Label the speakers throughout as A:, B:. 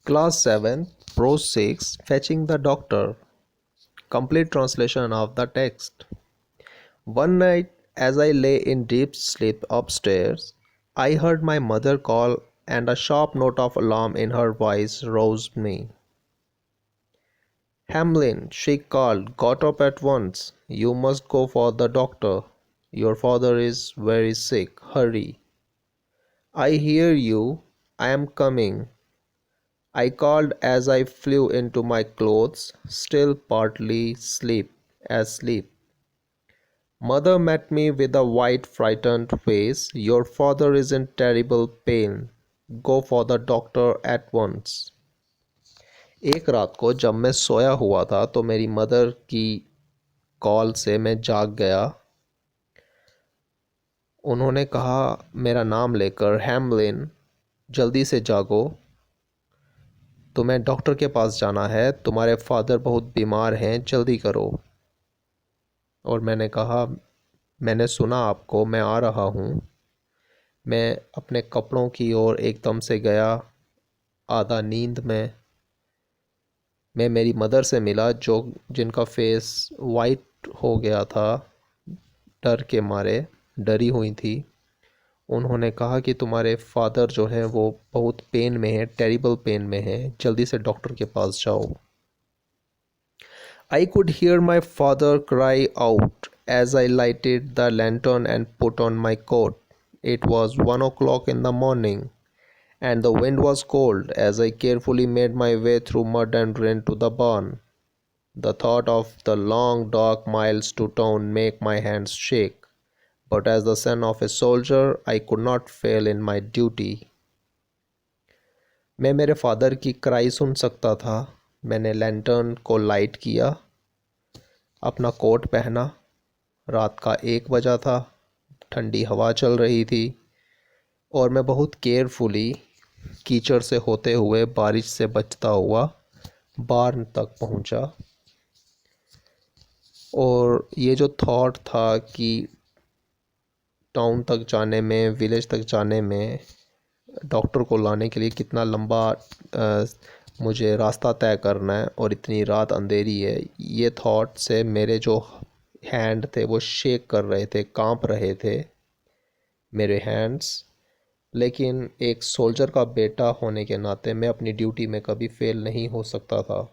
A: Class 7, Pro 6, Fetching the Doctor. Complete translation of the text. One night, as I lay in deep sleep upstairs, I heard my mother call, and a sharp note of alarm in her voice roused me. Hamlin, she called, got up at once. You must go for the doctor. Your father is very sick. Hurry. I hear you. I am coming. I called as I flew into my clothes, still partly asleep. Mother met me with a white, frightened face. Your father is in terrible pain. Go for the doctor at once. एक रात को जब मैं सोया हुआ था तो मेरी mother की कॉल से मैं जाग गया। उन्होंने कहा मेरा नाम लेकर, हैमलिन, जल्दी से जागो, तुम्हें डॉक्टर के पास जाना है, तुम्हारे फादर बहुत बीमार हैं, जल्दी करो। और मैंने कहा मैंने सुना आपको, मैं आ रहा हूँ। मैं अपने कपड़ों की ओर एकदम से गया। आधा नींद में मैं मेरी मदर से मिला जो जिनका फेस वाइट हो गया था, डर के मारे डरी हुई थी। उन्होंने कहा कि तुम्हारे फादर जो हैं वो बहुत पेन में हैं, टेरिबल पेन में हैं, जल्दी से डॉक्टर के पास जाओ। I could hear my father cry out as I lighted the lantern and put on my coat. It was 1 o'clock in the morning, and the wind was cold as I carefully made my way through mud and rain to the barn. The thought of the long dark miles to town made my hands shake, but as the son of a soldier, I could not fail in my duty. मैं मेरे father की cry सुन सकता था। मैंने lantern को light किया, अपना coat पहना। रात का 1 बजा था, ठंडी हवा चल रही थी और मैं बहुत केयरफुली कीचड़ से होते हुए, बारिश से बचता हुआ बार्न तक पहुंचा। और ये जो थॉट था कि टाउन तक जाने में, विलेज तक जाने में, डॉक्टर को लाने के लिए कितना लंबा मुझे रास्ता तय करना है और इतनी रात अंधेरी है, ये थॉट से मेरे जो हैंड थे वो शेक कर रहे थे, कांप रहे थे मेरे हैंड्स। लेकिन एक सोल्जर का बेटा होने के नाते मैं अपनी ड्यूटी में कभी फेल नहीं हो सकता था।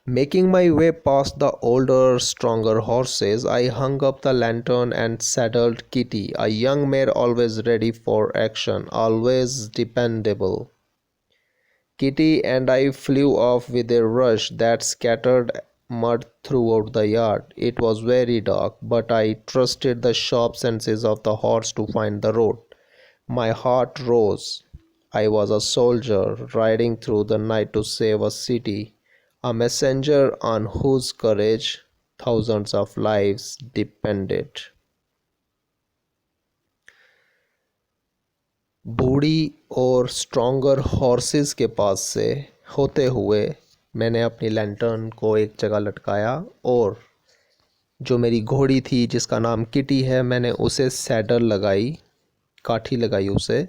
A: Making my way past the older, stronger horses, I hung up the lantern and saddled Kitty, a young mare always ready for action, always dependable. Kitty and I flew off with a rush that scattered mud throughout the yard. It was very dark, but I trusted the sharp senses of the horse to find the road. My heart rose. I was a soldier riding through the night to save a city, a messenger on whose courage thousands of lives depended. बूढ़ी और stronger horses के पास से होते हुए मैंने अपनी lantern को एक जगह लटकाया और जो मेरी घोड़ी थी जिसका नाम किटी है, मैंने उसे सैडल लगाई, काठी लगाई उसे,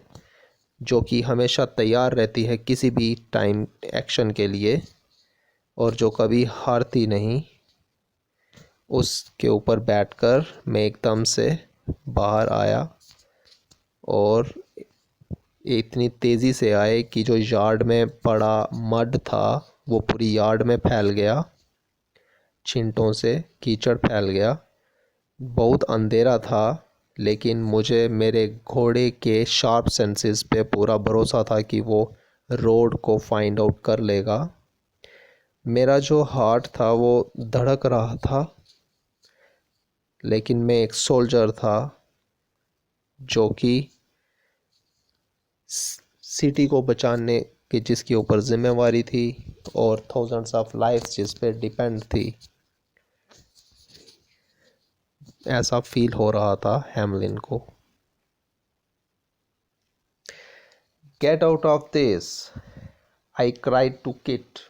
A: जो कि हमेशा तैयार रहती है किसी भी टाइम एक्शन के लिए और जो कभी हारती नहीं। उसके ऊपर बैठकर मैं एकदम से बाहर आया और इतनी तेज़ी से आए कि जो यार्ड में पड़ा मड था वो पूरी यार्ड में फैल गया, छिंटों से कीचड़ फैल गया। बहुत अंधेरा था लेकिन मुझे मेरे घोड़े के शार्प सेंसेस पे पूरा भरोसा था कि वो रोड को फाइंड आउट कर लेगा। मेरा जो हार्ट था वो धड़क रहा था, लेकिन मैं एक सोल्जर था जो कि सिटी को बचाने की जिसके ऊपर जिम्मेवारी थी और थाउजेंड्स ऑफ लाइफ्स जिस पे डिपेंड थी। ऐसा फील हो रहा था हैमलिन को। Get out of this, I cried to Kit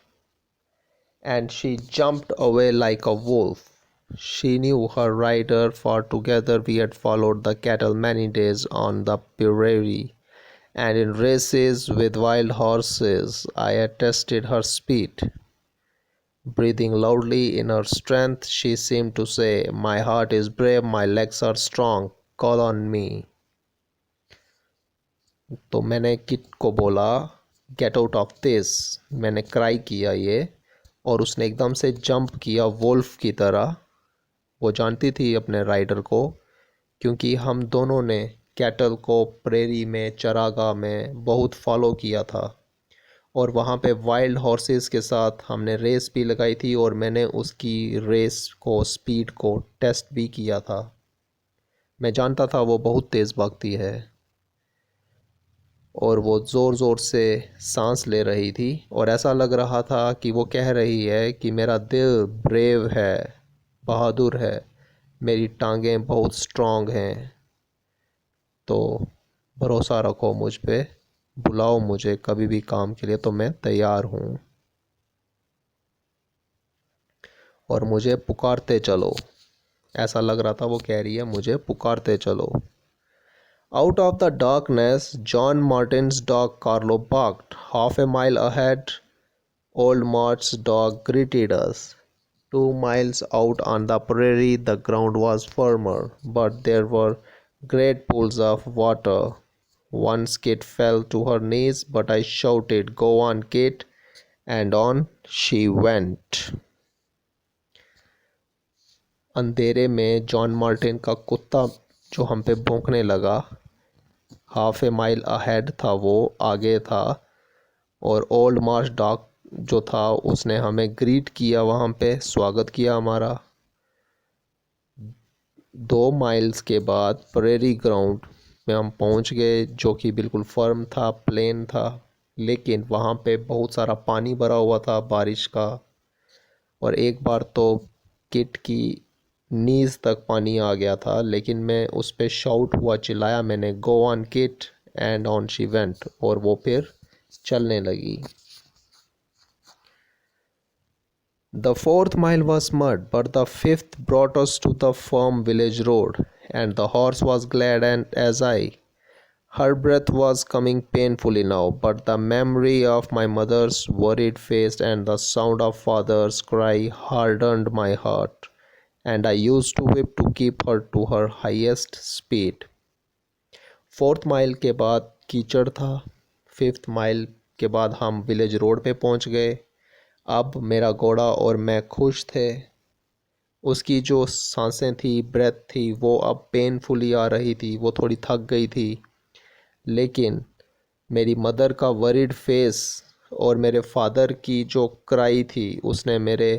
A: and she jumped away like a wolf. She knew her rider, for together we had followed the cattle many days on the prairie, and in races with wild horses I had tested her speed. Breathing loudly in her strength, she seemed to say, "My heart is brave, my legs are strong, call on me." तो मैंने kit को बोला, gate out of this. मैंने cry किया ये, और उसने एकदम से जंप किया वोल्फ की तरह। वो जानती थी अपने राइडर को, क्योंकि हम दोनों ने कैटल को प्रेरी में, चरागाह में बहुत फॉलो किया था, और वहाँ पे वाइल्ड हॉर्सेस के साथ हमने रेस भी लगाई थी, और मैंने उसकी रेस को, स्पीड को टेस्ट भी किया था। मैं जानता था वो बहुत तेज़ भागती है, और वो ज़ोर ज़ोर से सांस ले रही थी, और ऐसा लग रहा था कि वो कह रही है कि मेरा दिल ब्रेव है, बहादुर है, मेरी टांगें बहुत स्ट्रॉन्ग हैं, तो भरोसा रखो मुझ पे, बुलाओ मुझे कभी भी काम के लिए, तो मैं तैयार हूँ, और मुझे पुकारते चलो। ऐसा लग रहा था वो कह रही है मुझे पुकारते चलो। Out of the darkness, John Martin's dog Carlo barked. Half a mile ahead, old Mart's dog greeted us. 2 miles out on the prairie, the ground was firmer, but there were great pools of water. Once Kit fell to her knees, but I shouted, "Go on, Kit," and on she went. अंधेरे में John Martin का कुत्ता जो हम पे भौंकने लगा, half ए mile ahead था, वो आगे था, और ओल्ड मार्श डॉग जो था उसने हमें ग्रीट किया, वहाँ पे स्वागत किया हमारा। 2 माइल्स के बाद प्रेरी ग्राउंड में हम पहुँच गए, जो कि बिल्कुल फर्म था, प्लेन था, लेकिन वहाँ पे बहुत सारा पानी भरा हुआ था बारिश का, और एक बार तो किट की नीज़ तक पानी आ गया था, लेकिन मैं उस पर शाउट हुआ, चिल्लाया मैंने, "go on kit," and on she went, और वो फिर चलने लगी। The fourth mile was mud, but the fifth brought us to the firm village road, and the horse was glad and as I. Her breath was coming painfully now, but the memory of my mother's worried face and the sound of father's cry hardened my heart, and I used to whip to keep her to her highest speed. 4th mile के बाद कीचड़ था। 5th mile के बाद हम village road पे पहुंच गए। अब मेरा घोड़ा और मैं खुश थे। उसकी जो सांसें थी, ब्रेथ थी, वो अब पेनफुली आ रही थी, वो थोड़ी थक गई थी, लेकिन मेरी मदर का वरीड फेस और मेरे फादर की जो क्राई थी, उसने मेरे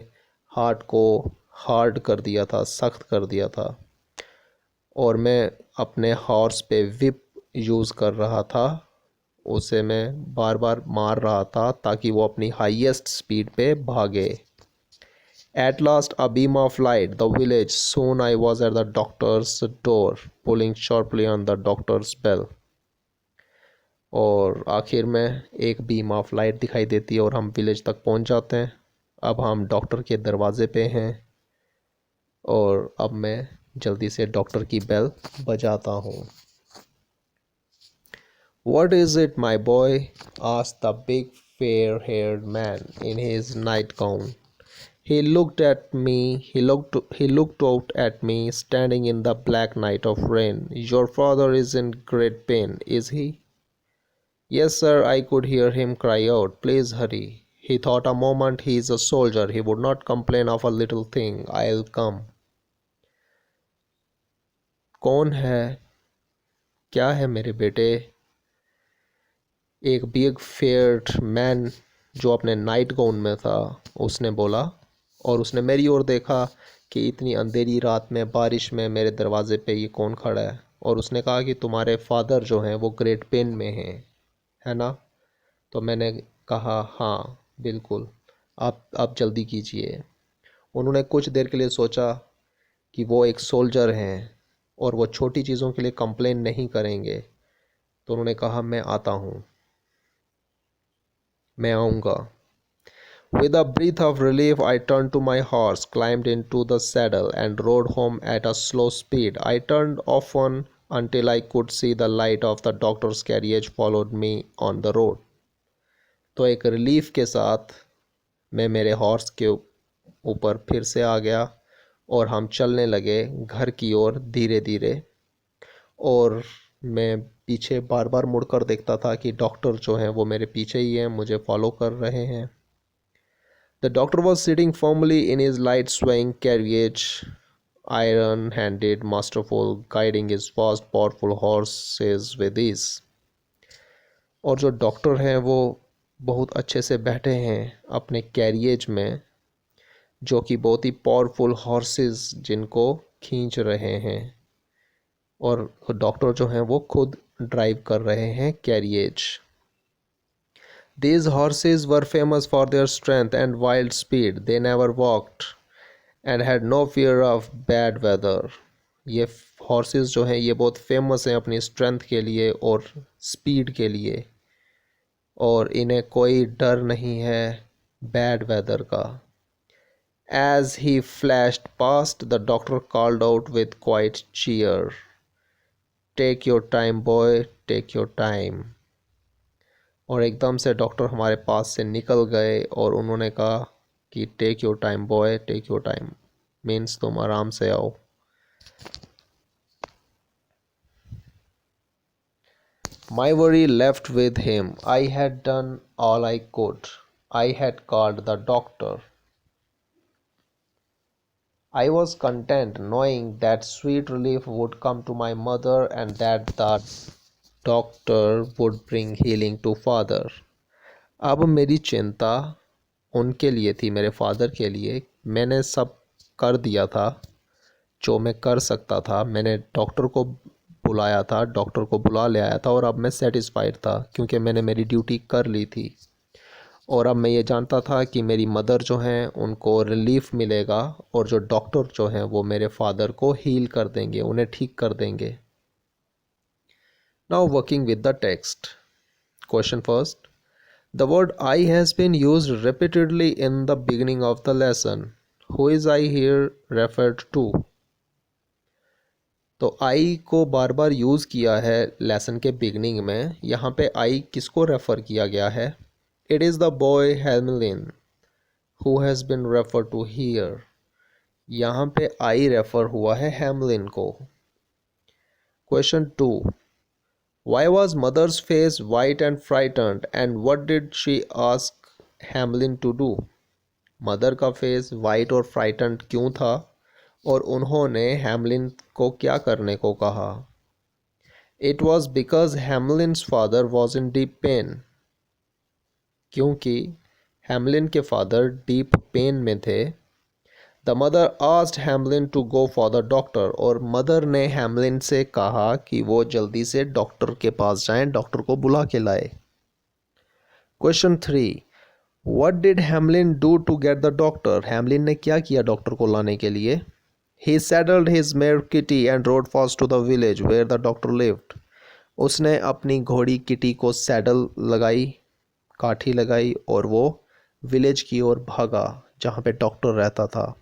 A: हार्ट को हार्ड कर दिया था, सख्त कर दिया था, और मैं अपने हॉर्स पे विप यूज़ कर रहा था। उसे मैं बार बार मार रहा था ताकि वो अपनी हाईएस्ट स्पीड पे भागे। At last a beam of light the village. Soon I was at the doctor's door, pulling sharply on the doctor's bell. और आखिर में एक बीम ऑफ लाइट दिखाई देती है और हम विलेज तक पहुंच जाते हैं। अब हम डॉक्टर के दरवाजे पे हैं, और अब मैं जल्दी से डॉक्टर की बेल बजाता हूँ। "What is it, my boy?" asked the big fair-haired man in his nightgown. He looked out at me, standing in the black night of rain. "Your father is in great pain, is he?" "Yes, sir," I could hear him cry out. "Please hurry." He thought a moment. "He is a soldier. He would not complain of a little thing. I'll come." "कौन है? क्या है मेरे बेटे?" एक big फेयर्ड man जो अपने night gown में था, उसने बोला, और उसने मेरी ओर देखा कि इतनी अंधेरी रात में, बारिश में मेरे दरवाजे पे ये कौन खड़ा है, और उसने कहा कि तुम्हारे फादर जो हैं वो ग्रेट पेन में हैं, है ना? तो मैंने कहा, हाँ बिल्कुल, आप जल्दी कीजिए। उन्होंने कुछ देर के लिए सोचा कि वो एक सोल्जर हैं और वो छोटी चीज़ों के लिए कंप्लेन नहीं करेंगे, तो उन्होंने कहा, मैं आता हूँ, मैं आऊँगा। With a breath of relief, I turned to my horse, climbed into the saddle, and rode home at a slow speed. I turned often until I could see the light of the doctor's carriage followed me on the road. तो एक relief के साथ मैं मेरे horse के ऊपर फिर से आ गया और हम चलने लगे घर की ओर धीरे धीरे। और मैं पीछे बार बार मुड़कर देखता था कि डॉक्टर जो हैं वो मेरे पीछे ही हैं, मुझे फॉलो कर रहे हैं। The doctor was sitting firmly in his light swaying carriage, iron-handed, masterful, guiding his fast, powerful horses with ease. और जो डॉक्टर हैं वो बहुत अच्छे से बैठे हैं अपने कैरियज में, जो कि बहुत ही पावरफुल हॉर्सेस जिनको खींच रहे हैं। और डॉक्टर जो हैं वो खुद ड्राइव कर रहे हैं carriage. These horses were famous for their strength and wild speed. They never walked and had no fear of bad weather. ये हॉर्सेस जो हैं ये बहुत फेमस हैं अपनी स्ट्रेंथ के लिए और स्पीड के लिए, और इन्हें कोई डर नहीं है बैड वेदर का। As he flashed past, the doctor called out with quiet cheer, "Take your time, boy, take your time." और एकदम से डॉक्टर हमारे पास से निकल गए और उन्होंने कहा कि take your time boy, take your time, means तुम आराम से आओ। My worry left with him. I had done all I could. I had called the doctor. I was content knowing that sweet relief would come to my mother and that the doctor would bring healing to father. अब मेरी चिंता उनके लिए थी, मेरे father के लिए। मैंने सब कर दिया था जो मैं कर सकता था। मैंने डॉक्टर को बुलाया था, डॉक्टर को बुला ले आया था, और अब मैं सेटिस्फाइड था क्योंकि मैंने मेरी ड्यूटी कर ली थी। और अब मैं ये जानता था कि मेरी मदर जो हैं उनको रिलीफ मिलेगा और जो डॉक्टर जो हैं वो मेरे फादर को हील कर देंगे, उन्हें ठीक कर देंगे। Now working with the text. Question first. The word I has been used repeatedly in the beginning of the lesson. Who is I here referred to? तो I को बार बार यूज़ किया है लेसन के बिगनिंग में। यहाँ पे I किसको refer किया गया है? It is the boy Hamlin who has been referred to here. यहाँ पे I रेफ़र हुआ है Hamlin को। Question 2. Why was mother's face white and frightened, and what did she ask Hamlin to do? Mother का face white और frightened क्यों था और उन्होंने हैमलिन को क्या करने को कहा? It was because Hamlin's father was in deep pain. क्योंकि हैमलिन के फादर डीप पेन में थे। The mother asked Hamlin to go for the doctor. और मदर ने हैमलिन से कहा कि वो जल्दी से डॉक्टर के पास जाएं, डॉक्टर को बुला के लाए। Question 3. What did Hamlin do to get the doctor? Hamelin ने क्या किया डॉक्टर को लाने के लिए? He saddled his mare Kitty and rode fast to the village where the doctor lived. उसने अपनी घोड़ी किटी को सैडल लगाई, काठी लगाई, और वो विलेज की ओर भागा जहाँ पे डॉक्टर रहता था।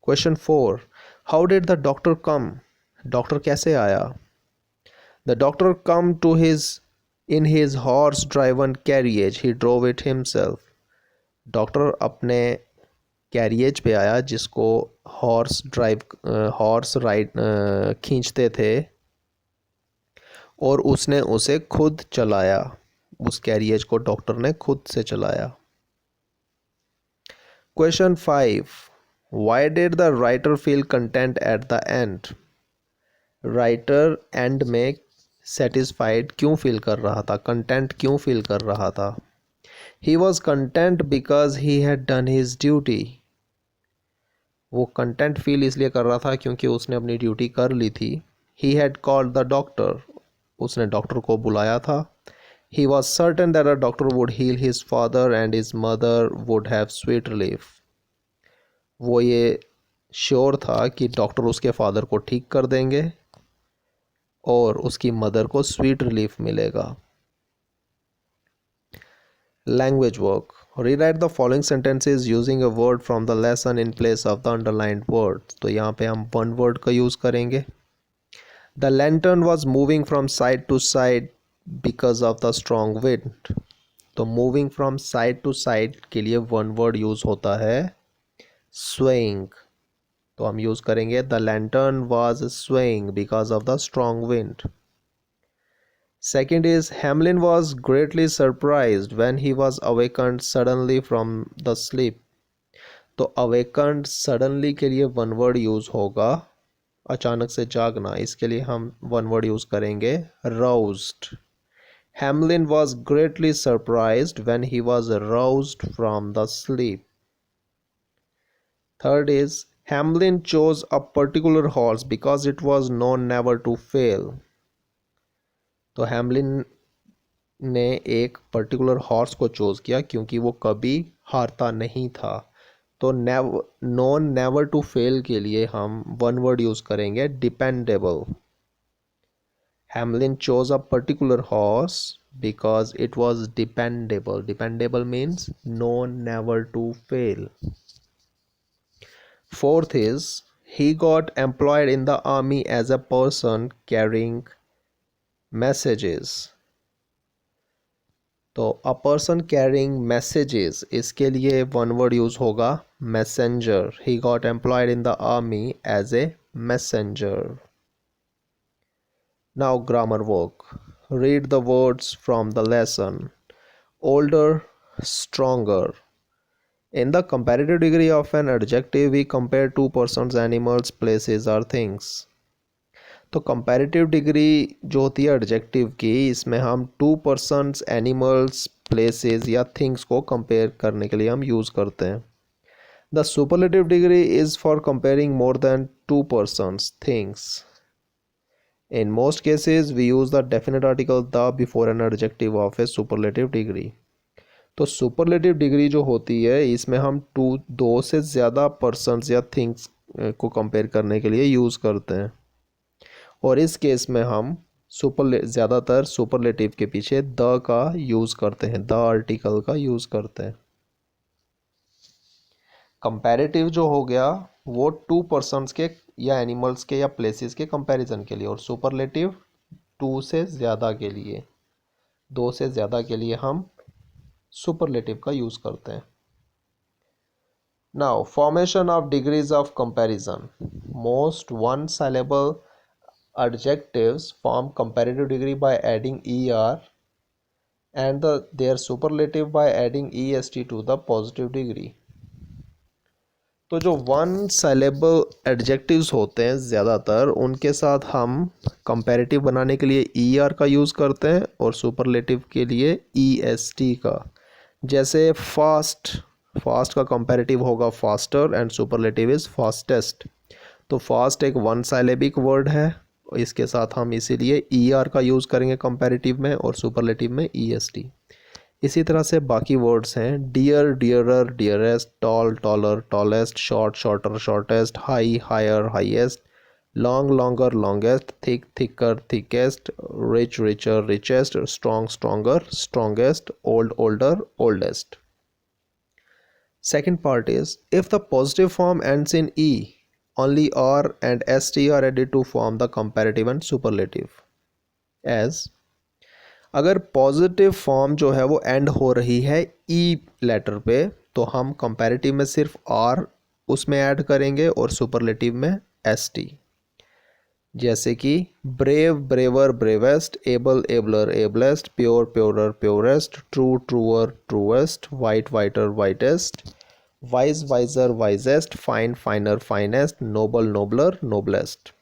A: Question 4. How did the doctor come? Doctor कैसे आया? The doctor come to in his horse-driven carriage. He drove it himself. Doctor अपने कैरियज पे आया जिसको हॉर्स राइड खींचते थे, और उसने उसे खुद चलाया। उस कैरियज को डॉक्टर ने खुद से चलाया। Question 5. Why did the writer feel content at the end? Writer and में सेटिस्फाइड क्यों फील कर रहा था, कंटेंट क्यों फील कर रहा था? He was content because he had done his duty. वो कंटेंट फील इसलिए कर रहा था क्योंकि उसने अपनी ड्यूटी कर ली थी। He had called the doctor. उसने डॉक्टर को बुलाया था। He was certain that a doctor would heal his father and his mother would have sweet relief. वो ये श्योर था कि डॉक्टर उसके फादर को ठीक कर देंगे और उसकी मदर को स्वीट रिलीफ मिलेगा। Language work. Rewrite the following sentences using a word from the lesson in place of the underlined word. तो यहाँ पे हम वन वर्ड का यूज़ करेंगे। The lantern was moving from side to side because of the strong wind. तो moving from side to side के लिए one word use होता है स्वेइंग। तो हम यूज करेंगे the lantern was swaying because of the strong wind. Second is Hamelin was greatly surprised when he was awakened suddenly from the sleep. तो awakened suddenly के लिए वन वर्ड यूज होगा अचानक से जागना, इसके लिए हम वन वर्ड यूज करेंगे roused। Hamlin was greatly surprised when he was roused from the sleep. Third is Hamlin chose a particular horse because it was known never to fail. तो Hamlin ने एक पर्टिकुलर हॉर्स को choose किया क्योंकि वो कभी हारता नहीं था। तो नॉन नेवर टू फेल के लिए हम वन वर्ड यूज करेंगे dependable. Hamlin chose a particular horse because it was dependable. Dependable means known never to fail. Fourth is he got employed in the army as a person carrying messages. तो a person carrying messages इसके लिए one word use होगा messenger. He got employed in the army as a messenger. Now grammar work. Read the words from the lesson. Older, stronger. In the comparative degree of an adjective, we compare two persons, animals, places or things. तो comparative degree जो होती है adjective की, इसमें हम to persons, animals, places या things को compare करने के लिए हम यूज़ करते हैं। The superlative degree is for comparing more than to persons, things. In most cases, we use the definite article the before an adjective of a superlative degree. तो superlative degree जो होती है इसमें हम दो से ज़्यादा पर्सन्स या थिंग्स को कंपेयर करने के लिए यूज़ करते हैं, और इस केस में हम ज़्यादातर सुपरलेटिव के पीछे द का यूज़ करते हैं, द आर्टिकल का यूज़ करते हैं। कंपैरेटिव जो हो गया वो टू पर्सन्स के या एनिमल्स के या प्लेसेस के कंपैरिजन के लिए, और सुपरलेटिव टू से ज़्यादा के लिए, दो से ज़्यादा के लिए हम सुपरलेटिव का यूज़ करते हैं। Now formation of degrees of comparison. Most one syllable adjectives form comparative degree by adding er and their superlative by adding est to the positive degree. तो जो वन सिलेबल एडजेक्टिव्स होते हैं ज़्यादातर, उनके साथ हम कंपैरेटिव बनाने के लिए er का यूज़ करते हैं और सुपरलेटिव के लिए est का। जैसे फास्ट, फास्ट का कंपैरेटिव होगा faster and superlative is fastest. तो फास्ट एक वन सिलेबिक वर्ड है, इसके साथ हम इसीलिए er का यूज़ करेंगे कंपैरेटिव में और सुपरलेटिव में est। इसी तरह से बाकी वर्ड्स हैं dear, dearer, dearest, tall, taller, tallest, short, shorter, shortest, high, higher, highest, long, longer, longest, thick, thicker, thickest, rich, richer, richest, strong, stronger, strongest, old, older, oldest. Second part is if the positive form ends in e, only r and st are added to form the comparative and superlative. As अगर positive form जो है वो and हो रही है ई letter पे, तो हम कंपैरेटिव में सिर्फ आर उसमें ऐड करेंगे और सुपरलेटिव में एस टी। जैसे कि brave, braver, bravest, able, abler, ablest, pure, purer, purest, true, truer, truest, white, whiter, whitest, wise, wiser, wisest, fine, finer, finest, noble, nobler, noblest.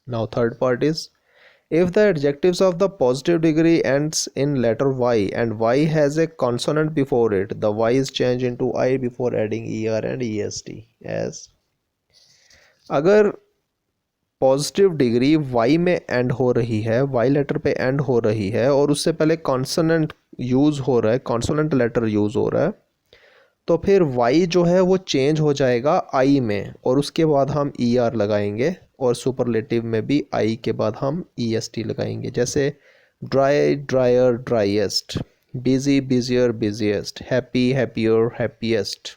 A: Now third part is if the adjectives of the positive degree ends in letter y and y has a consonant before it, the y is changed into I before adding er and est. As अगर positive degree y में and हो रही है, y letter पे and हो रही है और उससे पहले कॉन्सोनेंट यूज़ हो रहा है, कॉन्सोनेंट लेटर यूज़ हो रहा है, तो फिर y जो है वो चेंज हो जाएगा I में और उसके बाद हम er लगाएंगे और सुपरलेटिव में भी आई के बाद हम est लगाएंगे। जैसे dry, dryer, driest, busy, busier, busiest, happy, happier, happiest,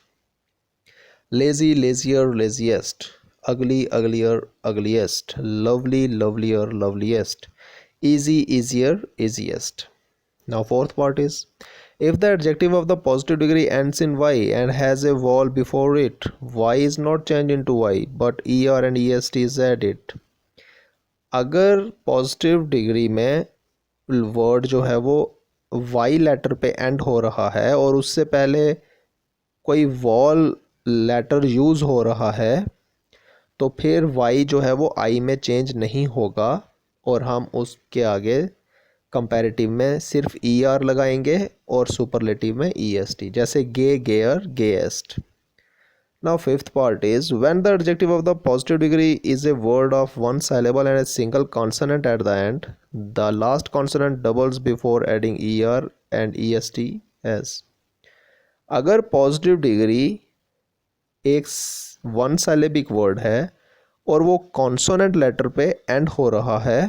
A: lazy, leisure, laziest, ugly, uglier, ugliest, lovely, lovelier, loveliest, easy, easier, easiest. Now fourth part is, if the adjective of the positive degree ends in y and has a vowel before it, y is not changed into y but er and est is added. अगर positive degree में word जो है वो Y letter पे and हो रहा है और उससे पहले कोई वॉल लेटर यूज़ हो रहा है तो फिर वाई जो है वो आई में चेंज नहीं होगा और हम उसके आगे कंपैरेटिव में सिर्फ ई आर लगाएंगे और सुपरलेटिव में ई एस टी, जैसे गे, gear, गेएस्ट. Now fifth part is, when the adjective of the positive degree is a word of one syllable and a single consonant at the end, the last consonant doubles before adding er and est as. अगर positive degree एक one साइलेबिक word है और वो consonant letter पे and हो रहा है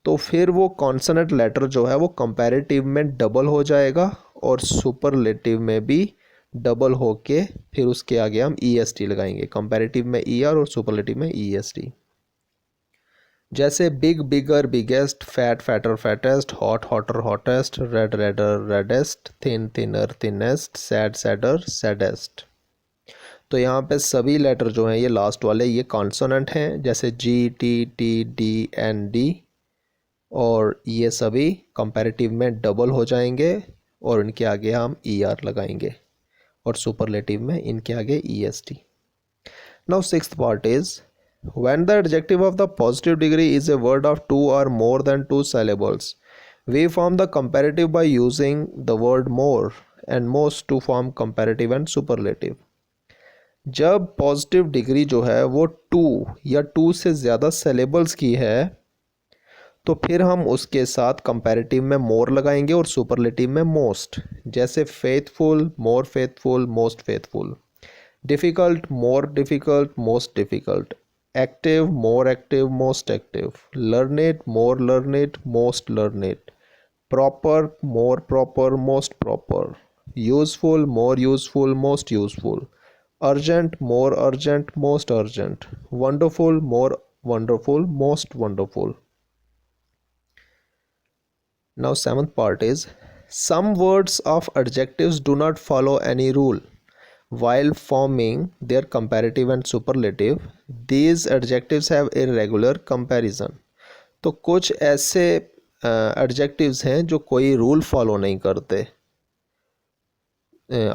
A: तो फिर वो कॉन्सोनेंट लेटर जो है वो कंपैरेटिव में डबल हो जाएगा और सुपरलेटिव में भी डबल होके फिर उसके आगे हम ई एस टी लगाएंगे. कंपैरेटिव में ई आर और सुपरलेटिव में ई एस टी. जैसे big, bigger, biggest, fat, fatter, fattest, hot, hotter, hottest, red, redder, reddest, thin, thinner, thinnest, sad, sadder, saddest. तो यहाँ पे सभी लेटर जो हैं ये लास्ट वाले ये कॉन्सोनेंट हैं, जैसे G, T, T, D, N, D, और ये सभी कंपैरेटिव में डबल हो जाएंगे और इनके आगे हम ई आर लगाएंगे और सुपरलेटिव में इनके आगे ई S T. Now sixth part is, when the adjective of the positive degree is a word of two or more than two syllables, we form the comparative by using the word more and most to form comparative and superlative. जब positive degree जो है वो to या to से ज़्यादा syllables की है तो फिर हम उसके साथ कंपैरेटिव में मोर लगाएंगे और सुपरलेटिव में मोस्ट, जैसे faithful, more faithful, most faithful. Difficult, more difficult, most difficult. Active, more active, most active. Learned, more learned, most learned. Proper, more proper, most proper. Useful, more useful, most useful. Urgent, more urgent, most urgent. Wonderful, more wonderful, most wonderful. Now seventh part is, some words of adjectives do not follow any rule. While forming their comparative and superlative, these adjectives have irregular comparison. तो कुछ ऐसे adjectives हैं जो कोई rule follow नहीं करते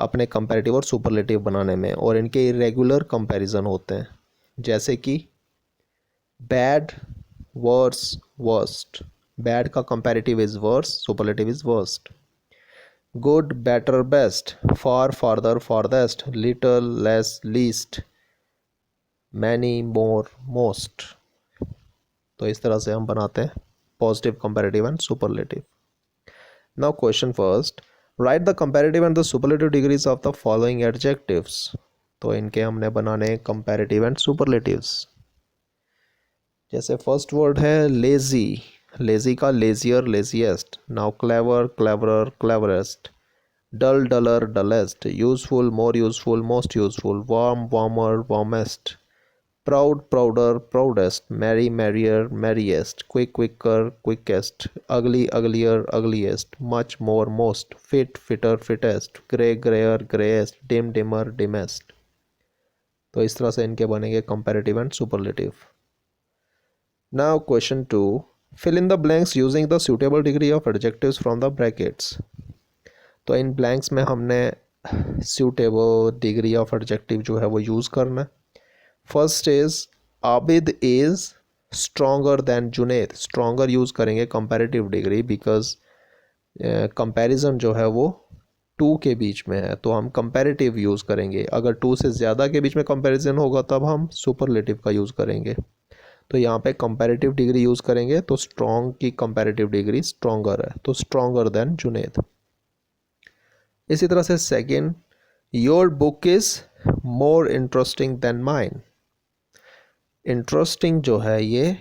A: अपने comparative और सुपरलेटिव बनाने में और इनके इरेगुलर कंपैरिजन होते हैं, जैसे कि बैड, वर्स, वर्स्ट. बैड का comparative is verse, superlative is worst. Good, better, best. Far, farther, farthest. Little, less, least. Many, more, most. तो इस तरह से हम बनाते हैं positive, comparative and superlative. Now question first, right the comparative and the superlative degrees of the following adjectives. तो इनके हमने बनाने कंपैरेटिव एंड सुपरलेटिव्स. जैसे फर्स्ट वर्ड है लेजी, लेजी का leisure, laziest. Now clever, cleverer, cleverest. Dull, duller, dullest. Useful, more useful, most useful. Warm, warmer, warmest. Proud, prouder, proudest. Merry, merrier, merriest. Quick, quicker, quickest. Ugly, uglier, ugliest. Much, more, most. Fit, fitter, fittest. Grey, greyer, greyest. Dim, dimmer, dimmest. तो इस तरह से इनके बनेंगे comparative and superlative. Now question 2, fill in the blanks using the suitable degree of adjectives from the brackets. तो इन blanks में हमने suitable degree of adjective जो है वो यूज़ करना है. First is Abid is stronger than Junaid. Stronger use करेंगे comparative degree because comparison जो है वो टू के बीच में है तो हम कंपैरेटिव यूज़ करेंगे. अगर टू से ज़्यादा के बीच में कंपैरिजन होगा तब हम सुपरलेटिव का यूज़ करेंगे. तो यहाँ पे कंपैरेटिव डिग्री यूज़ करेंगे तो स्ट्रॉन्ग की कंपैरेटिव डिग्री स्ट्रॉन्गर है तो स्ट्रॉन्गर देन जुनेद. इसी तरह से second, your book is more interesting than mine. Interesting जो है ये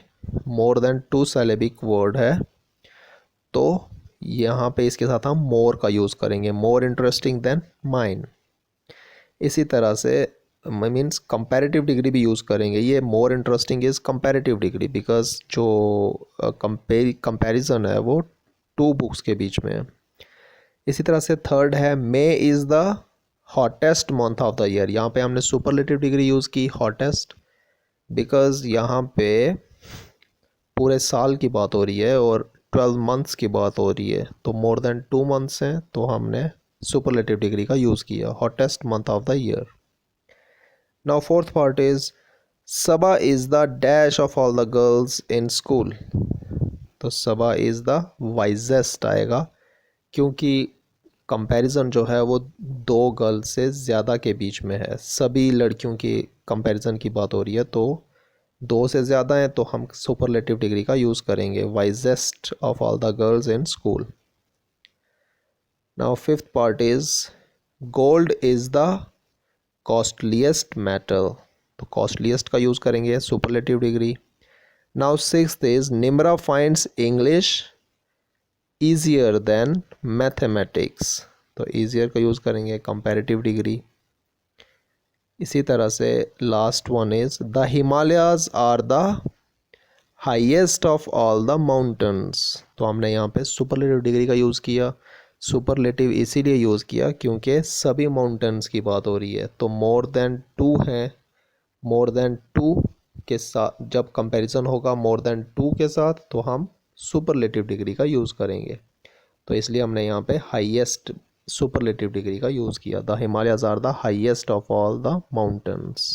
A: more than two syllabic word है तो यहाँ पे इसके साथ हम मोर का यूज़ करेंगे, मोर इंटरेस्टिंग देन माइन. इसी तरह से मीन्स कंपैरेटिव डिग्री भी यूज़ करेंगे। ये more interesting is comparative degree, because जो कंपैरिजन है वो टू बुक्स के बीच में है। इसी तरह से थर्ड है May is the hottest month of the year. यहाँ पे हमने सुपरलेटिव डिग्री यूज़ की हॉटेस्ट, बिकॉज यहाँ पे पूरे साल की बात हो रही है और 12 मंथ्स की बात हो रही है, तो मोर देन 2 मंथ्स हैं, तो हमने सुपरलेटिव डिग्री का यूज़ किया, hottest month of the year. Now fourth part is Saba is the dash of all the girls in school. तो सबा इज़ द वाइजेस्ट आएगा, क्योंकि कंपैरिजन जो है वो दो गर्ल्स से ज़्यादा के बीच में है। सभी लड़कियों की कंपैरिजन की बात हो रही है, तो दो से ज़्यादा हैं, तो हम सुपरलेटिव डिग्री का यूज़ करेंगे, wisest of all the girls in school. Now fifth part is gold is the costliest metal. तो कॉस्टलीस्ट का यूज़ करेंगे superlative degree. Now sixth is Nimra finds English easier than mathematics. तो easier का use करेंगे comparative degree. इसी तरह से last one is the Himalayas are the highest of all the mountains. तो हमने यहाँ पे सुपरलेटिव डिग्री का यूज़ किया। सुपरलेटिव इसीलिए यूज़ किया क्योंकि सभी माउंटेन्स की बात हो रही है, तो मोर देन टू हैं, मोर देन टू के साथ जब कंपैरिजन होगा मोर देन टू के साथ, तो हम सुपरलेटिव डिग्री का यूज़ करेंगे। तो इसलिए हमने यहाँ पे हाईएस्ट सुपरलेटिव डिग्री का यूज़ किया। The Himalayas are the highest of all the mountains.